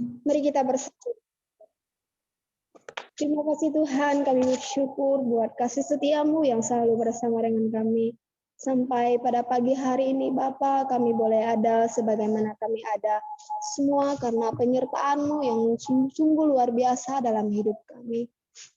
Mari kita bersatu. Terima kasih Tuhan, kami bersyukur buat kasih setiamu yang selalu bersama dengan kami. Sampai pada pagi hari ini Bapa, kami boleh ada sebagaimana kami ada. Semua karena penyertaan-Mu yang sungguh luar biasa dalam hidup kami.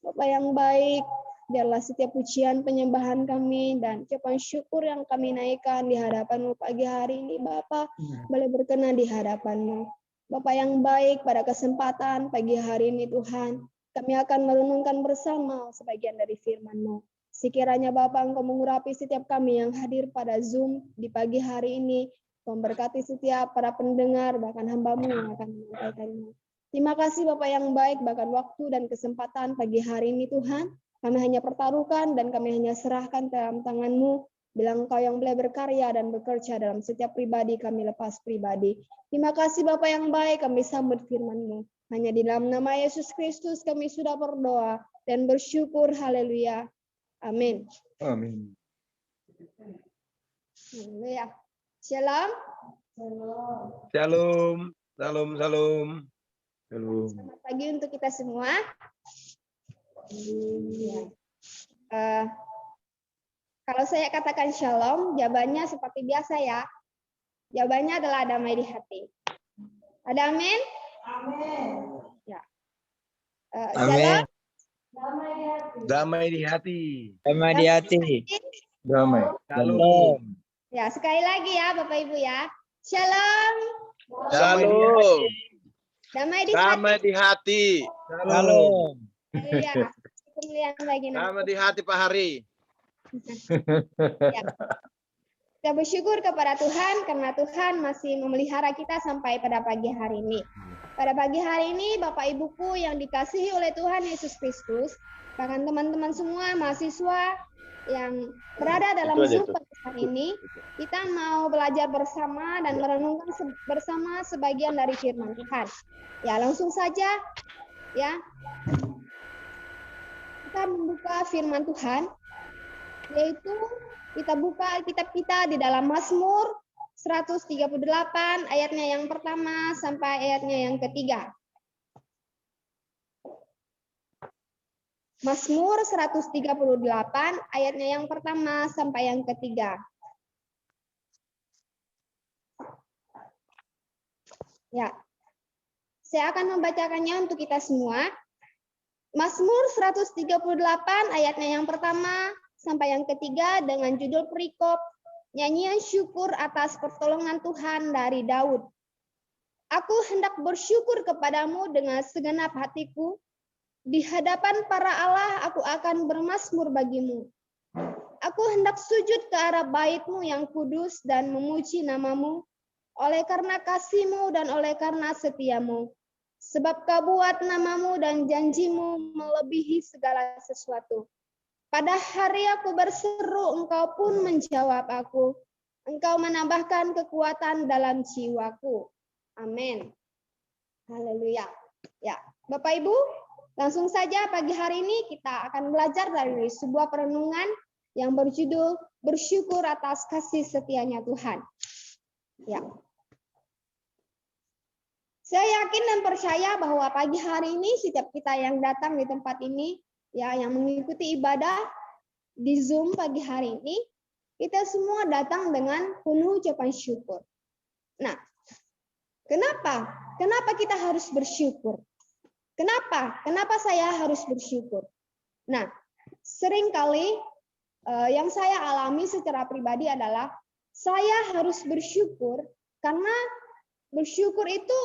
Bapa yang baik, biarlah setiap pujian penyembahan kami dan ucapan syukur yang kami naikkan di hadapan-Mu pagi hari ini Bapa, boleh berkenan di hadapan-Mu. Bapa yang baik, pada kesempatan pagi hari ini Tuhan, kami akan merenungkan bersama sebagian dari firman-Mu. Sekiranya Bapa Engkau mengurapi setiap kami yang hadir pada Zoom di pagi hari ini, memberkati setiap para pendengar, bahkan hamba-Mu yang akan menyampaikannya. Terima kasih Bapak yang baik, bahkan waktu dan kesempatan pagi hari ini Tuhan, kami hanya pertaruhkan dan kami hanya serahkan dalam tangan-Mu. Bila Engkau yang boleh berkarya dan bekerja dalam setiap pribadi, kami lepas pribadi. Terima kasih Bapak yang baik, kami sambut firman-Mu. Hanya di dalam nama Yesus Kristus kami sudah berdoa dan bersyukur. Haleluya. Amin. Amin. Haleluya. Shalom. Shalom. Shalom. Shalom. Shalom. Selamat pagi untuk kita semua. Kalau saya katakan shalom, jawabannya seperti biasa ya. Jawabannya adalah damai di hati. Ada amin? Amin. Ya. Amin. Damai di hati. Damai di hati. Damai. Shalom. Ya, sekali lagi ya Bapak Ibu ya. Shalom. Shalom. Damai di Damai di hati. Shalom. Ya. Damai di hati Pak Hari. Ya. Kita bersyukur kepada Tuhan karena Tuhan masih memelihara kita sampai pada pagi hari ini. Pada pagi hari ini Bapak Ibuku yang dikasihi oleh Tuhan Yesus Kristus, bahkan teman-teman semua mahasiswa yang berada dalam Zoom pada hari ini, kita mau belajar bersama dan merenungkan bersama sebagian dari firman Tuhan. Ya, langsung saja ya. Kita membuka firman Tuhan, yaitu kita buka Alkitab kita di dalam Mazmur 138 ayatnya yang pertama sampai ayatnya yang ketiga. Mazmur 138 ayatnya yang pertama sampai yang ketiga. Ya. Saya akan membacakannya untuk kita semua. Mazmur 138 ayatnya yang pertama sampai yang ketiga dengan judul perikop nyanyian syukur atas pertolongan Tuhan dari Daud. Aku hendak bersyukur kepadamu dengan segenap hatiku. Di hadapan para Allah aku akan bermazmur bagimu. Aku hendak sujud ke arah bait-Mu yang kudus dan memuji nama-Mu oleh karena kasih-Mu dan oleh karena setia-Mu. Sebab Kau buat nama-Mu dan janji-Mu melebihi segala sesuatu. Pada hari aku berseru, Engkau pun menjawab aku. Engkau menambahkan kekuatan dalam jiwaku. Amin. Haleluya. Ya, Bapak Ibu, langsung saja pagi hari ini kita akan belajar dari sebuah perenungan yang berjudul bersyukur atas kasih setianya Tuhan. Ya. Saya yakin dan percaya bahwa pagi hari ini setiap kita yang datang di tempat ini, ya, yang mengikuti ibadah di Zoom pagi hari ini, kita semua datang dengan penuh ucapan syukur. Nah, kenapa? Kenapa kita harus bersyukur? Kenapa? Kenapa saya harus bersyukur? Nah, seringkali yang saya alami secara pribadi adalah saya harus bersyukur karena bersyukur itu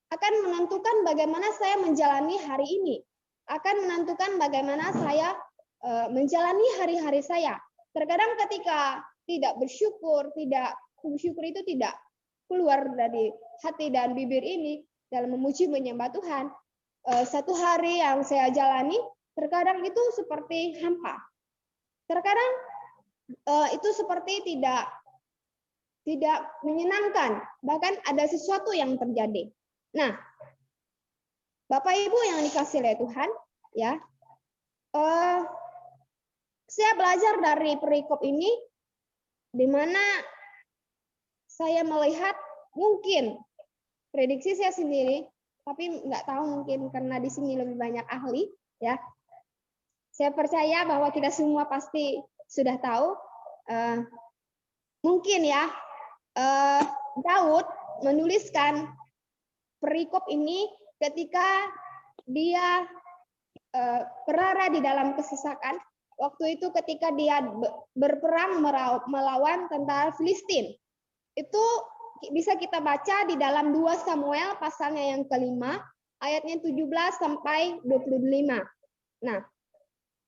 akan menentukan bagaimana saya menjalani hari ini, akan menentukan bagaimana saya menjalani hari-hari saya. Terkadang ketika tidak bersyukur itu tidak keluar dari hati dan bibir ini dalam memuji menyembah Tuhan. Satu hari yang saya jalani, terkadang itu seperti hampa. Terkadang itu seperti tidak menyenangkan, bahkan ada sesuatu yang terjadi. Nah, Bapak Ibu yang dikasihi oleh Tuhan, ya, saya belajar dari perikop ini, di mana saya melihat mungkin prediksi saya sendiri, tapi nggak tahu mungkin karena di sini lebih banyak ahli, ya. Saya percaya bahwa kita semua pasti sudah tahu. Mungkin ya, Daud menuliskan perikop ini ketika dia berada di dalam kesesakan. Waktu itu ketika dia berperang melawan tentara Filistin. Itu bisa kita baca di dalam 2 Samuel pasalnya yang kelima, ayatnya 17 sampai 25. Nah,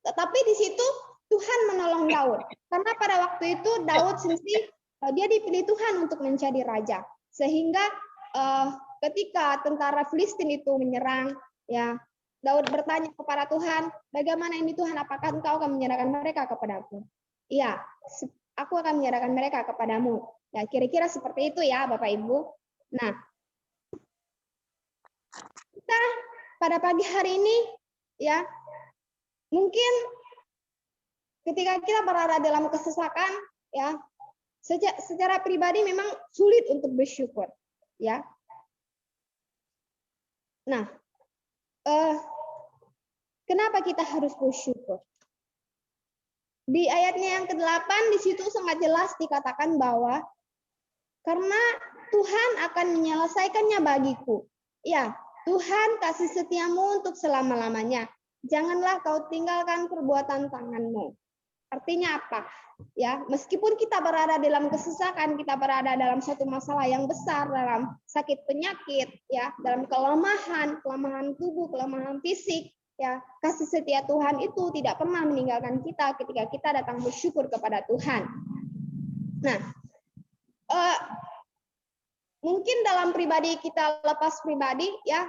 tetapi di situ Tuhan menolong Daud. Karena pada waktu itu Daud sendiri dia dipilih Tuhan untuk menjadi raja. Sehingga ketika tentara Filistin itu menyerang, ya Daud bertanya kepada Tuhan, bagaimana ini Tuhan, apakah Engkau akan menyerahkan mereka kepadaku? Iya, aku akan menyerahkan mereka kepadamu. Ya, kira-kira seperti itu ya, Bapak Ibu. Nah, kita pada pagi hari ini, ya, mungkin ketika kita berada dalam kesesakan, ya, secara pribadi memang sulit untuk bersyukur, ya. Nah, kenapa kita harus bersyukur? Di ayatnya yang ke-8 di situ sangat jelas dikatakan bahwa karena Tuhan akan menyelesaikannya bagiku. Ya, Tuhan kasih setiamu untuk selama-lamanya. Janganlah kau tinggalkan perbuatan tanganmu. Artinya apa? Ya, meskipun kita berada dalam kesesakan, kita berada dalam suatu masalah yang besar, dalam sakit penyakit, ya, dalam kelemahan tubuh, kelemahan fisik, ya, kasih setia Tuhan itu tidak pernah meninggalkan kita ketika kita datang bersyukur kepada Tuhan. Nah, mungkin dalam pribadi kita lepas pribadi, ya,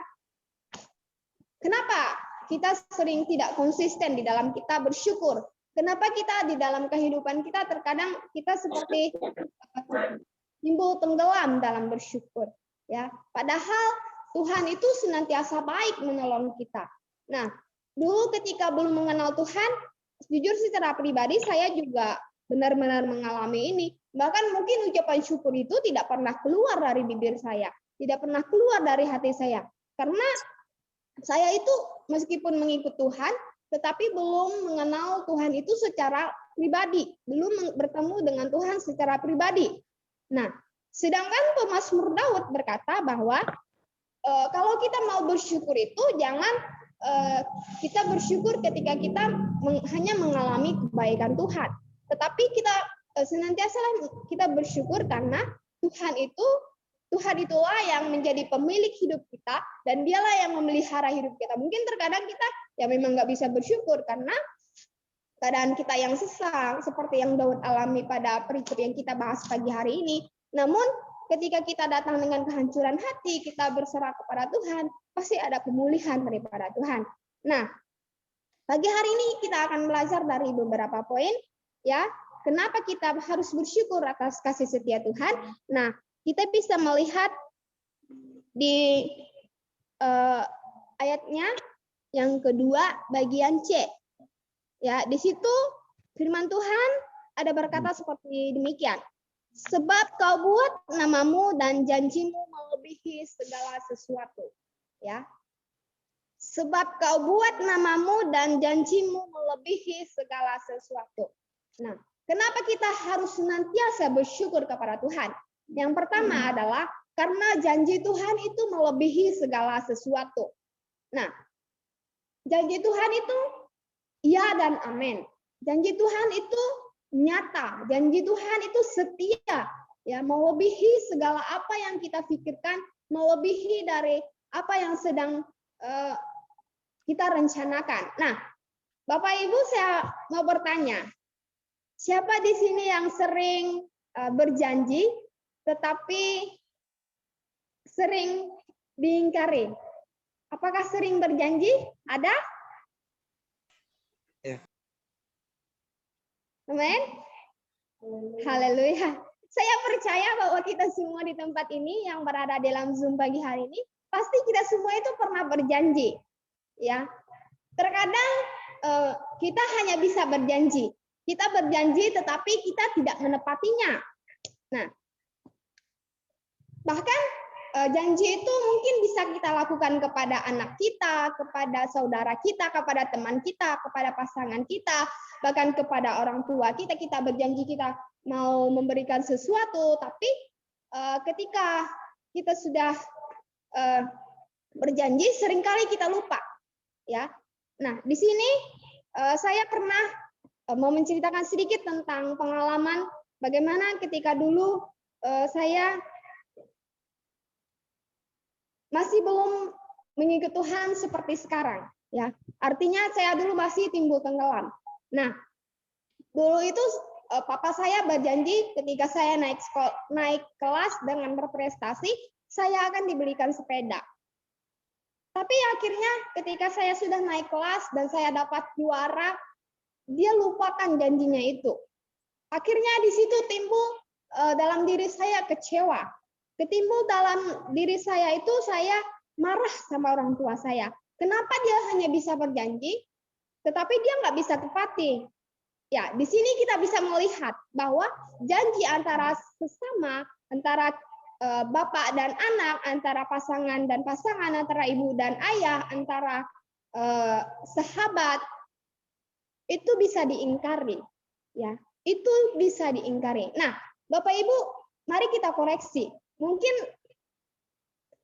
kenapa kita sering tidak konsisten di dalam kita bersyukur? Kenapa kita di dalam kehidupan kita terkadang kita seperti timbul tenggelam dalam bersyukur, ya? Padahal Tuhan itu senantiasa baik menolong kita. Nah, dulu ketika belum mengenal Tuhan, jujur secara pribadi saya juga benar-benar mengalami ini. Bahkan mungkin ucapan syukur itu tidak pernah keluar dari bibir saya, tidak pernah keluar dari hati saya. Karena saya itu meskipun mengikut Tuhan, tetapi belum mengenal Tuhan itu secara pribadi, belum bertemu dengan Tuhan secara pribadi. Nah, sedangkan pemazmur Daud berkata bahwa kalau kita mau bersyukur itu jangan kita bersyukur ketika kita hanya mengalami kebaikan Tuhan, tetapi kita senantiasa kita bersyukur karena Tuhan itulah yang menjadi pemilik hidup kita dan dialah yang memelihara hidup kita. Mungkin terkadang kita ya memang nggak bisa bersyukur karena keadaan kita yang sesak seperti yang Daud alami pada perikop yang kita bahas pagi hari ini. Namun ketika kita datang dengan kehancuran hati, kita berserah kepada Tuhan, pasti ada pemulihan daripada Tuhan. Nah, pagi hari ini kita akan belajar dari beberapa poin, ya. Kenapa kita harus bersyukur atas kasih setia Tuhan? Nah, kita bisa melihat di ayatnya yang kedua bagian C. Ya, di situ firman Tuhan ada berkata seperti demikian. Sebab kau buat namamu dan janjimu melebihi segala sesuatu. Ya. Sebab kau buat namamu dan janjimu melebihi segala sesuatu. Nah, kenapa kita harus senantiasa bersyukur kepada Tuhan? Yang pertama adalah karena janji Tuhan itu melebihi segala sesuatu. Nah, janji Tuhan itu ya dan amin. Janji Tuhan itu nyata. Janji Tuhan itu setia. Ya, melebihi segala apa yang kita pikirkan, melebihi dari apa yang sedang kita rencanakan. Nah, Bapak Ibu saya mau bertanya, siapa di sini yang sering berjanji tetapi sering diingkari? Apakah sering berjanji? Ada? Ya. Amin. Haleluya. Saya percaya bahwa kita semua di tempat ini yang berada dalam Zoom pagi hari ini, pasti kita semua itu pernah berjanji. Ya. Terkadang kita hanya bisa berjanji. Kita berjanji tetapi kita tidak menepatinya. Nah, bahkan janji itu mungkin bisa kita lakukan kepada anak kita, kepada saudara kita, kepada teman kita, kepada pasangan kita, bahkan kepada orang tua kita. Kita berjanji kita mau memberikan sesuatu, tapi ketika kita sudah berjanji, seringkali kita lupa. Ya, nah di sini saya pernah mau menceritakan sedikit tentang pengalaman bagaimana ketika dulu saya masih belum mengikut Tuhan seperti sekarang, ya. Artinya saya dulu masih timbul tenggelam. Nah, dulu itu papa saya berjanji ketika saya naik kelas dengan berprestasi, saya akan dibelikan sepeda. Tapi akhirnya ketika saya sudah naik kelas dan saya dapat juara, dia lupakan janjinya itu. Akhirnya di situ timbul dalam diri saya kecewa. Ketimbul dalam diri saya itu saya marah sama orang tua saya. Kenapa dia hanya bisa berjanji, tetapi dia nggak bisa tepati? Ya, di sini kita bisa melihat bahwa janji antara sesama, antara bapak dan anak, antara pasangan dan pasangan, antara ibu dan ayah, antara sahabat, itu bisa diingkari. Ya, itu bisa diingkari. Nah, Bapak Ibu, mari kita koreksi. Mungkin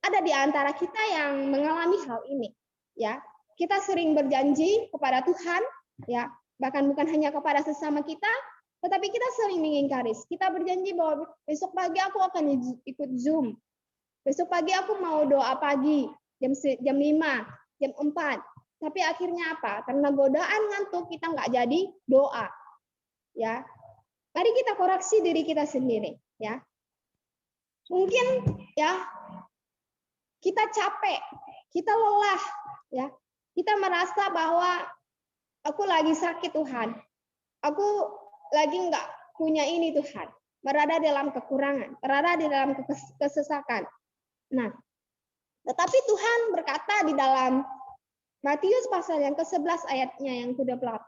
ada di antara kita yang mengalami hal ini, ya. Kita sering berjanji kepada Tuhan, ya, bahkan bukan hanya kepada sesama kita, tetapi kita sering mengingkari. Kita berjanji bahwa besok pagi aku akan ikut Zoom. Besok pagi aku mau doa pagi jam 5, jam 4. Tapi akhirnya apa? Karena godaan ngantuk kita nggak jadi doa, ya. Mari kita koreksi diri kita sendiri, ya. Mungkin ya kita capek, kita lelah, ya. Kita merasa bahwa aku lagi sakit Tuhan, aku lagi nggak punya ini Tuhan, berada dalam kekurangan, berada di dalam kesesakan. Nah, tetapi Tuhan berkata di dalam Matius pasal yang ke-11 ayatnya yang ke-28,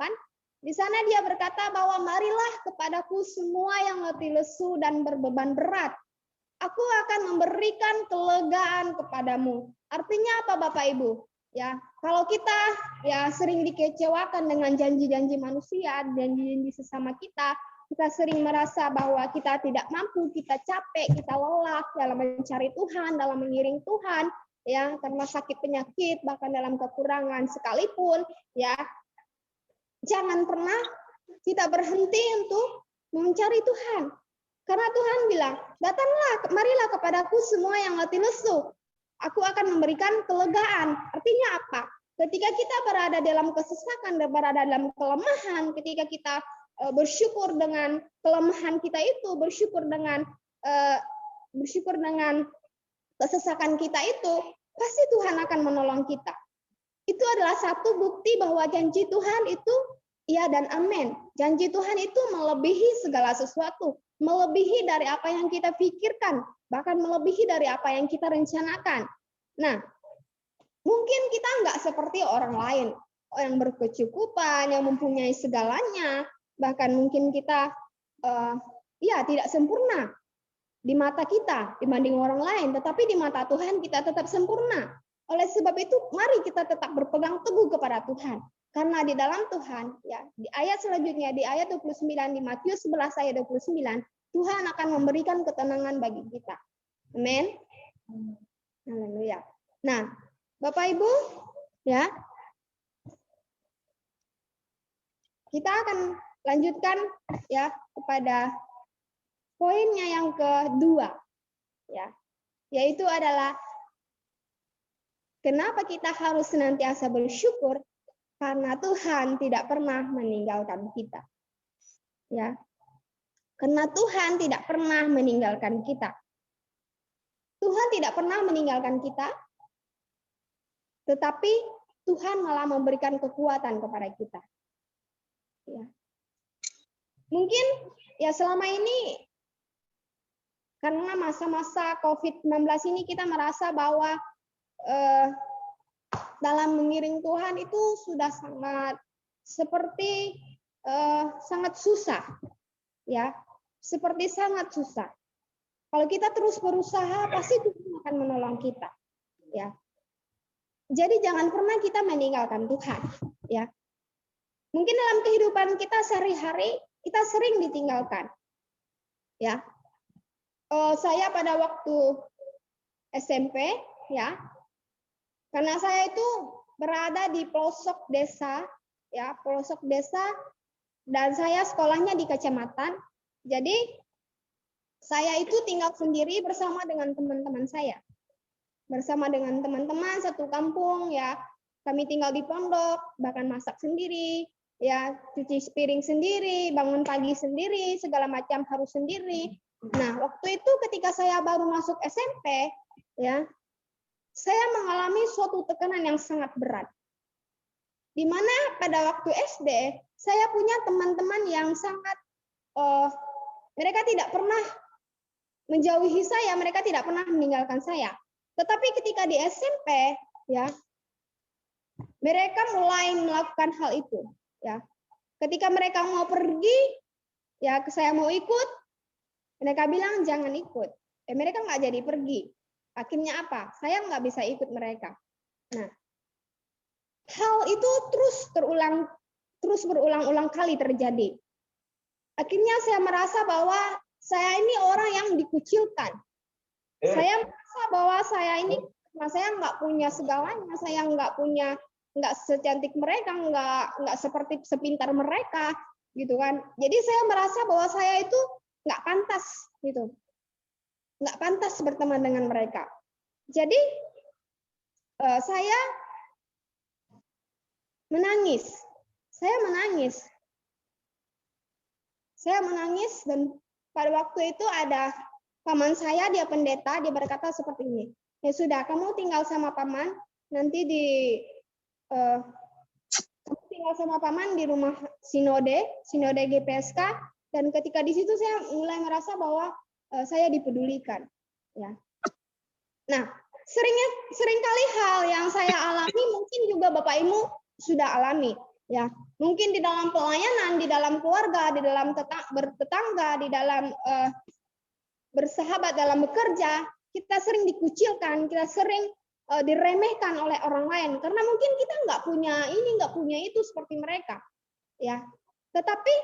di sana dia berkata bahwa marilah kepadaku semua yang letih lesu dan berbeban berat. Aku akan memberikan kelegaan kepadamu. Artinya apa Bapak Ibu? Ya, kalau kita ya sering dikecewakan dengan janji-janji manusia, janji-janji sesama kita sering merasa bahwa kita tidak mampu, kita capek, kita lelah dalam mencari Tuhan, dalam mengiring Tuhan, ya, karena sakit penyakit, bahkan dalam kekurangan sekalipun, ya. Jangan pernah kita berhenti untuk mencari Tuhan. Karena Tuhan bilang, datanglah, marilah kepadaku semua yang letih lesu. Aku akan memberikan kelegaan. Artinya apa? Ketika kita berada dalam kesesakan dan berada dalam kelemahan, ketika kita bersyukur dengan kelemahan kita itu, bersyukur dengan kesesakan kita itu, pasti Tuhan akan menolong kita. Itu adalah satu bukti bahwa janji Tuhan itu iya dan amin. Janji Tuhan itu melebihi segala sesuatu, melebihi dari apa yang kita pikirkan, bahkan melebihi dari apa yang kita rencanakan. Nah, mungkin kita nggak seperti orang lain, yang berkecukupan, yang mempunyai segalanya, bahkan mungkin kita ya tidak sempurna di mata kita dibanding orang lain, tetapi di mata Tuhan kita tetap sempurna. Oleh sebab itu, mari kita tetap berpegang teguh kepada Tuhan. Karena di dalam Tuhan, ya, di ayat selanjutnya, di ayat 29, di Matius 11 ayat 29, Tuhan akan memberikan ketenangan bagi kita. Amin. Haleluya. Nah, Bapak Ibu, ya, kita akan lanjutkan ya kepada poinnya yang kedua, ya, yaitu adalah kenapa kita harus senantiasa bersyukur, karena Tuhan tidak pernah meninggalkan kita. Ya. Karena Tuhan tidak pernah meninggalkan kita. Tuhan tidak pernah meninggalkan kita, tetapi Tuhan malah memberikan kekuatan kepada kita. Ya. Mungkin ya selama ini karena masa-masa COVID-19 ini kita merasa bahwa dalam mengiring Tuhan itu sudah sangat seperti sangat susah, ya, seperti sangat susah. Kalau kita terus berusaha, pasti Tuhan akan menolong kita. Ya. Jadi jangan pernah kita meninggalkan Tuhan. Ya. Mungkin dalam kehidupan kita sehari-hari kita sering ditinggalkan. Ya. Saya pada waktu SMP, ya, karena saya itu berada di pelosok desa, ya, pelosok desa, dan saya sekolahnya di kecamatan. Jadi saya itu tinggal sendiri bersama dengan teman-teman saya. Bersama dengan teman-teman satu kampung, ya. Kami tinggal di pondok, bahkan masak sendiri, ya, cuci piring sendiri, bangun pagi sendiri, segala macam harus sendiri. Nah, waktu itu ketika saya baru masuk SMP, ya, saya mengalami suatu tekanan yang sangat berat. Di mana pada waktu SD, saya punya teman-teman yang sangat, mereka tidak pernah menjauhi saya, mereka tidak pernah meninggalkan saya. Tetapi ketika di SMP, ya, mereka mulai melakukan hal itu. Ya, ketika mereka mau pergi, ya, saya mau ikut, mereka bilang jangan ikut. Mereka nggak jadi pergi. Akhirnya apa? Saya nggak bisa ikut mereka. Nah, hal itu terus berulang-ulang kali terjadi. Akhirnya saya merasa bahwa saya ini orang yang dikucilkan. Saya merasa bahwa saya ini, karena saya nggak punya segalanya, saya nggak secantik mereka, nggak seperti sepintar mereka, gitu kan. Jadi saya merasa bahwa saya itu nggak pantas, gitu. Nggak pantas berteman dengan mereka. Jadi saya menangis. Saya menangis dan pada waktu itu ada paman saya, dia pendeta, dia berkata seperti ini. Ya sudah, kamu tinggal sama paman, nanti kamu tinggal sama paman di rumah sinode GPSK, dan ketika di situ saya mulai merasa bahwa saya dipedulikan. Ya. Nah, seringkali hal yang saya alami mungkin juga Bapak Ibu sudah alami. Ya, mungkin di dalam pelayanan, di dalam keluarga, di dalam bertetangga, di dalam bersahabat, dalam bekerja, kita sering dikucilkan, kita sering diremehkan oleh orang lain karena mungkin kita nggak punya ini, nggak punya itu seperti mereka. Ya, tetapi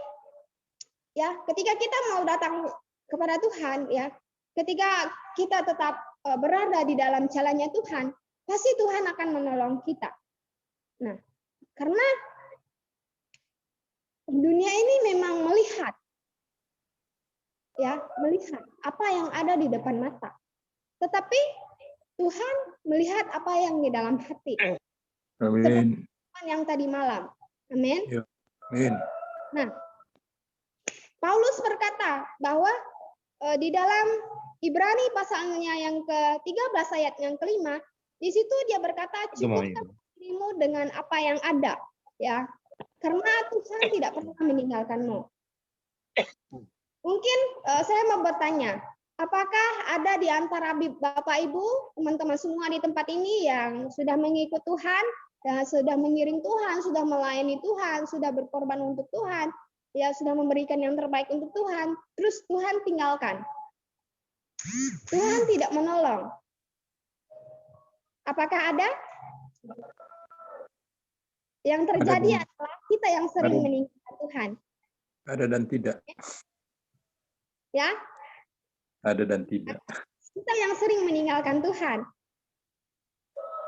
ya ketika kita mau datang kepada Tuhan, ya, ketika kita tetap berada di dalam jalannya Tuhan, pasti Tuhan akan menolong kita. Nah, karena dunia ini memang melihat, ya, melihat apa yang ada di depan mata. Tetapi Tuhan melihat apa yang di dalam hati. Amin. Seperti yang tadi malam. Amin. Ya. Amin. Nah, Paulus berkata bahwa di dalam Ibrani pasalnya yang ke-13 ayat yang ke-5, di situ dia berkata, cukupkan dirimu dengan apa yang ada, ya. Karena Tuhan tidak pernah meninggalkanmu. Mungkin saya mau bertanya, apakah ada di antara Bapak Ibu, teman-teman semua di tempat ini yang sudah mengikut Tuhan, dan sudah mengiring Tuhan, sudah melayani Tuhan, sudah berkorban untuk Tuhan, ya, sudah memberikan yang terbaik untuk Tuhan, terus Tuhan tinggalkan? Tuhan tidak menolong. Apakah ada? Yang terjadi adalah kita yang sering meninggalkan Tuhan. Ada dan tidak. Ya? Ada dan tidak. Kita yang sering meninggalkan Tuhan.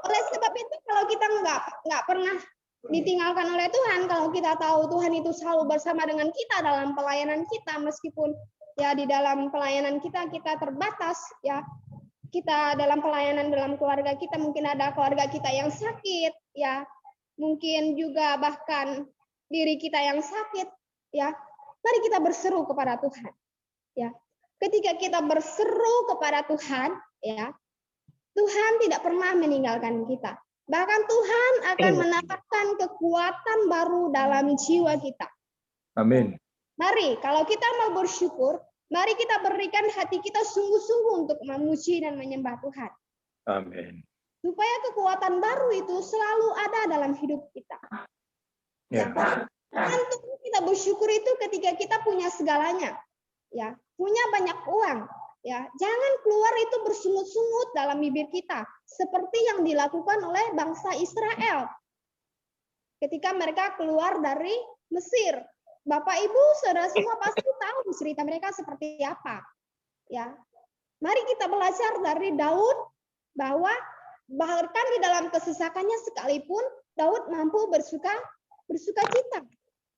Oleh sebab itu, kalau kita nggak pernah ditinggalkan oleh Tuhan, kalau kita tahu Tuhan itu selalu bersama dengan kita dalam pelayanan kita, meskipun ya di dalam pelayanan kita terbatas, ya, kita dalam pelayanan dalam keluarga kita mungkin ada keluarga kita yang sakit, ya, mungkin juga bahkan diri kita yang sakit, ya, mari kita berseru kepada Tuhan, ya. Ketika kita berseru kepada Tuhan, ya, Tuhan tidak pernah meninggalkan kita. Bahkan Tuhan akan menambahkan kekuatan baru dalam jiwa kita. Amin. Mari, kalau kita mau bersyukur, mari kita berikan hati kita sungguh-sungguh untuk memuji dan menyembah Tuhan. Amin. Supaya kekuatan baru itu selalu ada dalam hidup kita. Ya. Tentu kita bersyukur itu ketika kita punya segalanya. Ya, punya banyak uang. Ya, jangan keluar itu bersungut-sungut dalam bibir kita, seperti yang dilakukan oleh bangsa Israel ketika mereka keluar dari Mesir. Bapak Ibu, saudara semua pasti tahu cerita mereka seperti apa. Ya, mari kita belajar dari Daud bahwa bahkan di dalam kesesakannya sekalipun Daud mampu bersuka cita.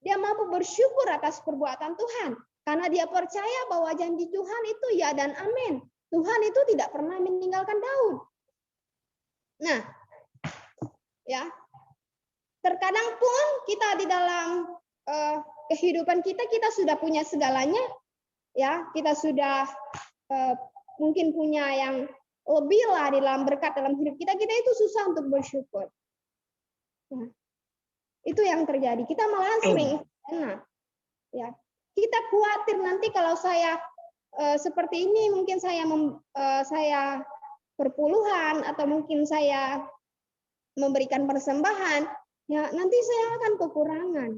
Dia mampu bersyukur atas perbuatan Tuhan. Karena dia percaya bahwa janji Tuhan itu ya dan amin. Tuhan itu tidak pernah meninggalkan Daud. Nah, ya, terkadang pun kita di dalam kehidupan kita sudah punya segalanya, ya, kita sudah mungkin punya yang lebih lah di dalam berkat dalam hidup kita itu susah untuk bersyukur. Nah, itu yang terjadi. Kita malahan sering enak, ya. Kita khawatir nanti kalau saya seperti ini, mungkin saya perpuluhan atau mungkin saya memberikan persembahan, ya nanti saya akan kekurangan.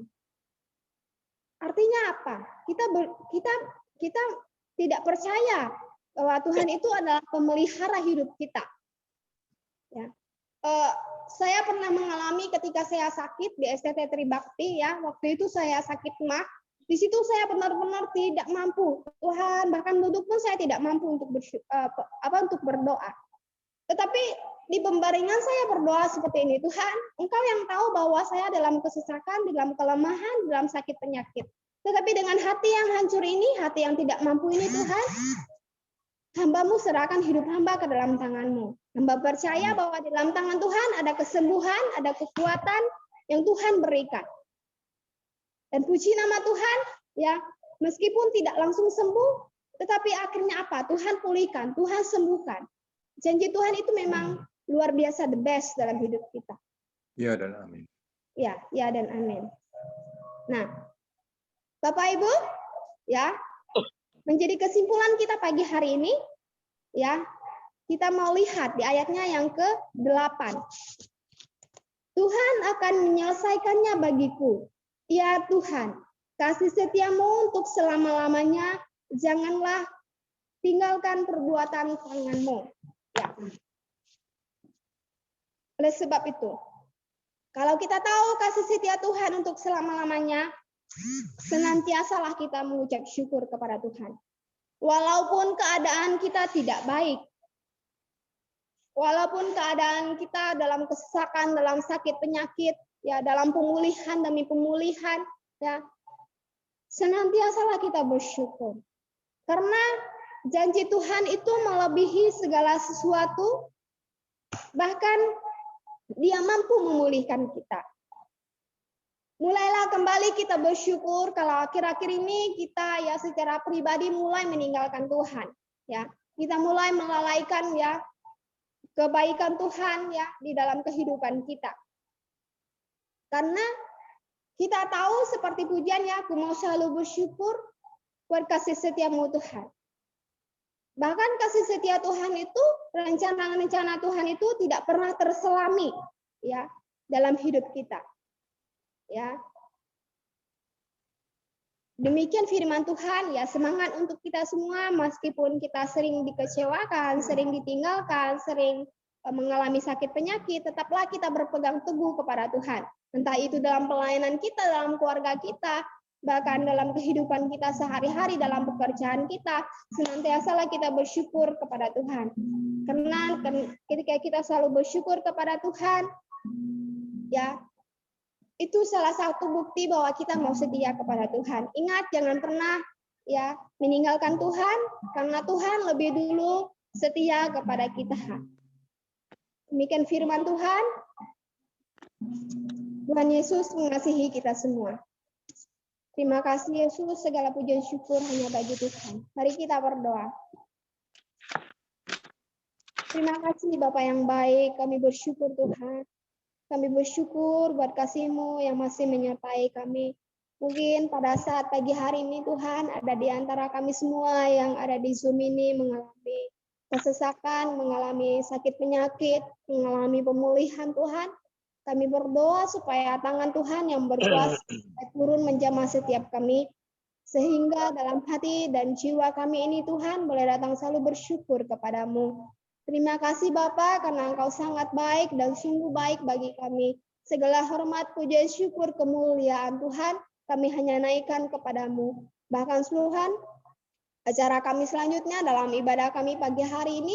Artinya apa? Kita tidak percaya bahwa Tuhan itu adalah pemelihara hidup kita. Ya. Saya pernah mengalami ketika saya sakit di STT Tribakti, ya, waktu itu saya sakit mah. Di situ saya benar-benar tidak mampu, Tuhan, bahkan duduk pun saya tidak mampu untuk untuk berdoa. Tetapi di pembaringan saya berdoa seperti ini, Tuhan, Engkau yang tahu bahwa saya dalam kesesakan, dalam kelemahan, dalam sakit penyakit. Tetapi dengan hati yang hancur ini, hati yang tidak mampu ini, Tuhan, hamba-Mu serahkan hidup hamba ke dalam tangan-Mu. Hamba percaya bahwa di dalam tangan Tuhan ada kesembuhan, ada kekuatan yang Tuhan berikan. Dan puji nama Tuhan, ya, meskipun tidak langsung sembuh, tetapi akhirnya apa? Tuhan pulihkan, Tuhan sembuhkan. Janji Tuhan itu memang luar biasa, the best dalam hidup kita. Ya dan amin. Ya dan amin. Nah, Bapak Ibu, ya, menjadi kesimpulan kita pagi hari ini, ya, kita mau lihat di ayatnya yang ke-8. Tuhan akan menyelesaikannya bagiku. Ya Tuhan, kasih setia-Mu untuk selama-lamanya, janganlah tinggalkan perbuatan tangan-Mu. Ya. Oleh sebab itu, kalau kita tahu kasih setia Tuhan untuk selama-lamanya, senantiasalah kita mengucap syukur kepada Tuhan. Walaupun keadaan kita tidak baik, walaupun keadaan kita dalam kesesakan, dalam sakit penyakit, ya, dalam pemulihan demi pemulihan, ya, senantiasalah kita bersyukur. Karena janji Tuhan itu melebihi segala sesuatu, bahkan Dia mampu memulihkan kita. Mulailah kembali kita bersyukur kalau akhir-akhir ini kita ya secara pribadi mulai meninggalkan Tuhan, ya. Kita mulai melalaikan, ya, kebaikan Tuhan, ya, di dalam kehidupan kita. Karena kita tahu seperti pujian, ya, aku mau selalu bersyukur buat kasih setia-Mu Tuhan. Bahkan kasih setia Tuhan itu, rencana-rencana Tuhan itu tidak pernah terselami, ya, dalam hidup kita. Ya. Demikian firman Tuhan, ya, semangat untuk kita semua meskipun kita sering dikecewakan, sering ditinggalkan, sering mengalami sakit penyakit, tetaplah kita berpegang teguh kepada Tuhan. Entah itu dalam pelayanan kita, dalam keluarga kita, bahkan dalam kehidupan kita sehari-hari, dalam pekerjaan kita, senantiasalah kita bersyukur kepada Tuhan. Karena ketika kita selalu bersyukur kepada Tuhan, ya, itu salah satu bukti bahwa kita mau setia kepada Tuhan. Ingat, jangan pernah, ya, meninggalkan Tuhan, karena Tuhan lebih dulu setia kepada kita. Demikian firman Tuhan. Tuhan Yesus mengasihi kita semua. Terima kasih Yesus, segala pujian syukur hanya bagi Tuhan. Mari kita berdoa. Terima kasih Bapa yang baik, kami bersyukur Tuhan. Kami bersyukur buat kasih-Mu yang masih menyertai kami. Mungkin pada saat pagi hari ini Tuhan, ada di antara kami semua yang ada di Zoom ini mengalami kesesakan, mengalami sakit penyakit, mengalami pemulihan Tuhan. Kami berdoa supaya tangan Tuhan yang berkuasa turun menjamah setiap kami. Sehingga dalam hati dan jiwa kami ini Tuhan boleh datang selalu bersyukur kepadamu. Terima kasih Bapa karena Engkau sangat baik dan sungguh baik bagi kami. Segala hormat, puja, syukur, kemuliaan Tuhan kami hanya naikkan kepadamu. Bahkan Tuhan, acara kami selanjutnya dalam ibadah kami pagi hari ini